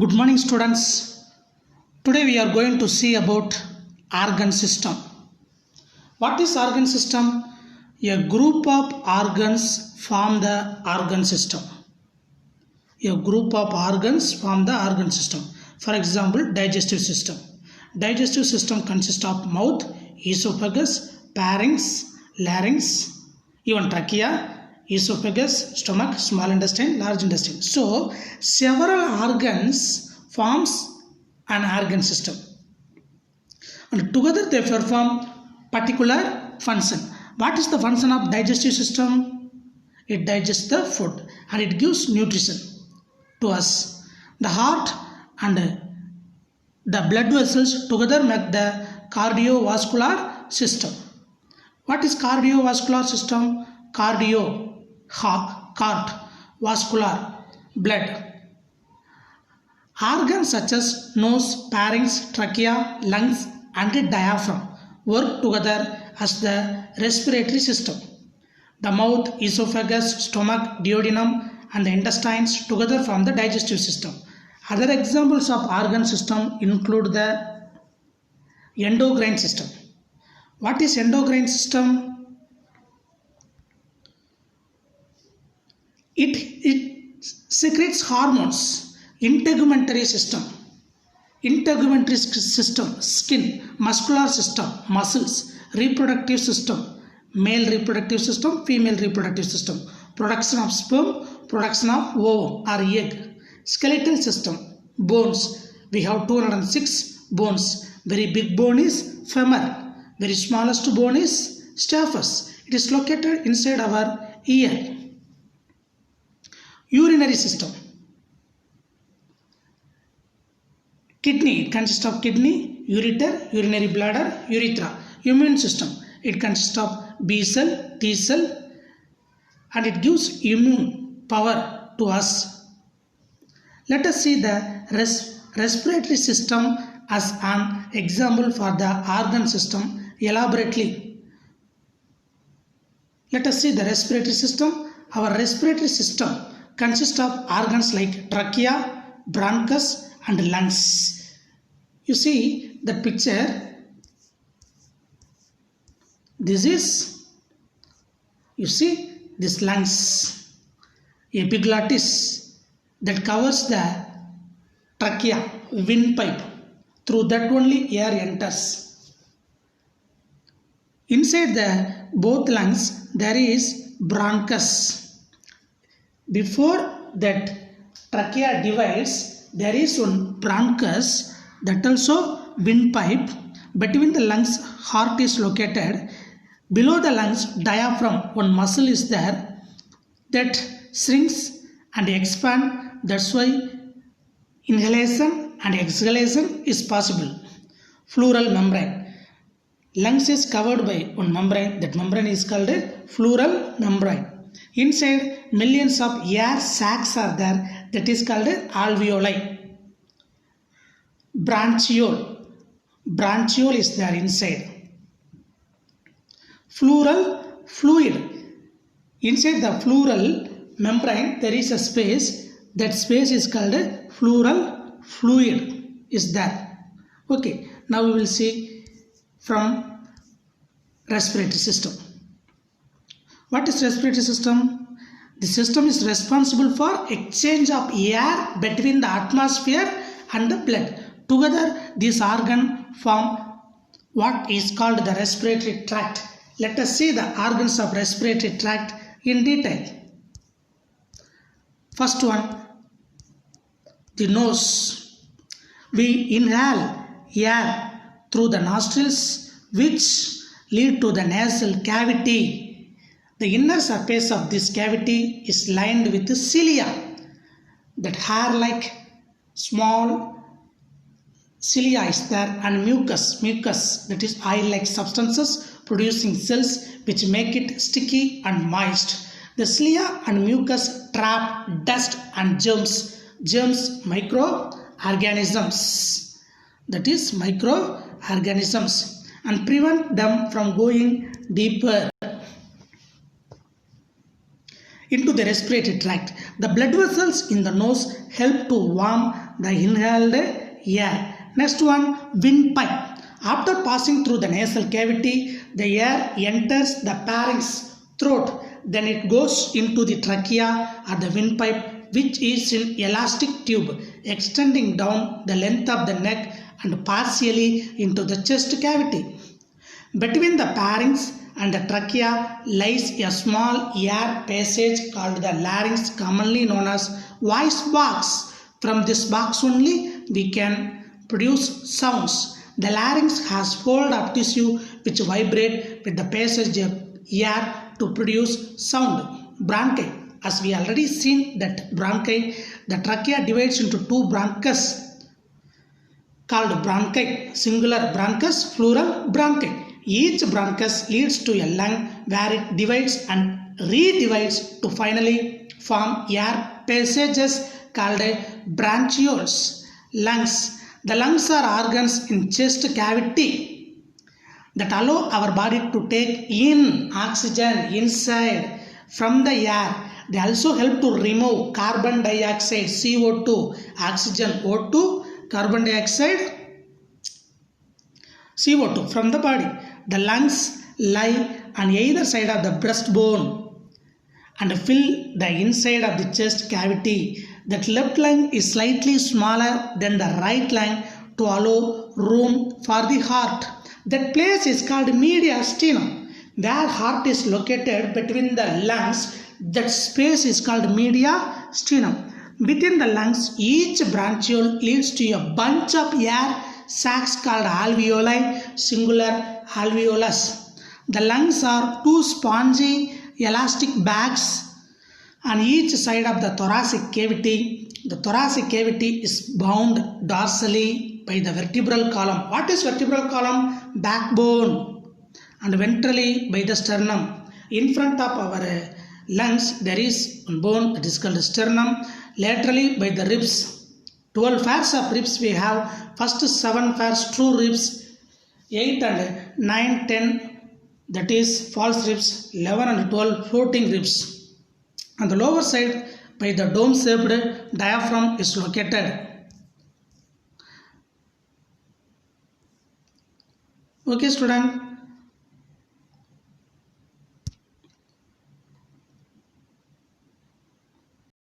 Good morning students. Today we are going to see about organ system. What is organ system? A group of organs form the organ system. A group of organs form the organ system. For example, digestive system. Digestive system consists of mouth, esophagus, pharynx, larynx, even trachea, esophagus, stomach, small intestine, large intestine. So, several organs forms an organ system. And together they perform particular function. What is the function of digestive system? It digests the food and it gives nutrition to us. The heart and the blood vessels together make the cardiovascular system. What is cardiovascular system? Cardio, heart, vascular, blood. Organs such as nose, pharynx, trachea, lungs and the diaphragm work together as the respiratory system. The mouth, esophagus, stomach, duodenum and the intestines together form the digestive system. Other examples of organ system include the endocrine system. What is endocrine system? It secretes hormones. Integumentary system, skin, muscular system, muscles, reproductive system, male reproductive system, female reproductive system, production of sperm, production of ovum or egg, skeletal system, bones. We have 206 bones. Very big bone is femur. Very smallest bone is stapes. It is located inside our ear. Urinary system. Kidney, it consists of kidney, ureter, urinary bladder, urethra. Immune system, it consists of B cell, T cell and it gives immune power to us. Let us see the respiratory system as an example for the organ system elaborately. Let us see the respiratory system. Our respiratory system consists of organs like trachea, bronchus and lungs. You see the picture. This is, you see this lungs, epiglottis that covers the trachea, windpipe. Through that only air enters. Inside the both lungs there is bronchus. Before that trachea divides, there is one bronchus, that also windpipe. Between the lungs, heart is located. Below the lungs, diaphragm, one muscle is there that shrinks and expand. That's why inhalation and exhalation is possible. Pleural membrane. Lungs is covered by one membrane. That membrane is called a pleural membrane. Inside, millions of air sacs are there. That is called alveoli. Bronchiole is there inside. Pleural fluid. Inside the pleural membrane there is a space. That space is called pleural fluid is there. Okay, now we will see from respiratory system. What is respiratory system? The system is responsible for exchange of air between the atmosphere and the blood. Together, these organs form what is called the respiratory tract. Let us see the organs of respiratory tract in detail. First one, the nose. We inhale air through the nostrils which lead to the nasal cavity. The inner surface of this cavity is lined with cilia. That hair-like small cilia is there and mucus that is oil-like substances producing cells which make it sticky and moist. The cilia and mucus trap dust and germs, microorganisms, that is microorganisms, and prevent them from going deeper. into the respiratory tract. The blood vessels in the nose help to warm the inhaled air. Next one, windpipe. After passing through the nasal cavity, the air enters the pharynx, throat. Then it goes into the trachea or the windpipe, which is an elastic tube extending down the length of the neck and partially into the chest cavity. Between the pharynx and the trachea lies a small air passage called the larynx, commonly known as voice box. From this box only we can produce sounds. The larynx has fold of tissue which vibrate with the passage of air to produce sound. Bronchi. As we already seen that bronchi, the trachea divides into two bronchus called bronchi, singular bronchus, plural bronchi. Each bronchus leads to a lung where it divides and redivides to finally form air passages called bronchioles. Lungs. The lungs are organs in chest cavity that allow our body to take in oxygen inside from the air. They also help to remove carbon dioxide, CO2, oxygen O2, carbon dioxide, CO2 from the body. The lungs lie on either side of the breastbone and fill the inside of the chest cavity. That left lung is slightly smaller than the right lung to allow room for the heart. That place is called mediastinum. Where heart is located between the lungs, that space is called mediastinum. Within the lungs, each bronchiole leads to a bunch of air sacs called alveoli, singular alveolus. The lungs are two spongy elastic bags on each side of the thoracic cavity. The thoracic cavity is bound dorsally by the vertebral column. What is vertebral column? Backbone. And ventrally by the sternum. In front of our lungs there is one bone that is called sternum. Laterally by the ribs. 12 pairs of ribs we have. First 7 pairs true ribs, 8 and 9, 10 that is false ribs, 11 and 12 floating ribs. On the lower side by the dome shaped diaphragm is located. Okay student.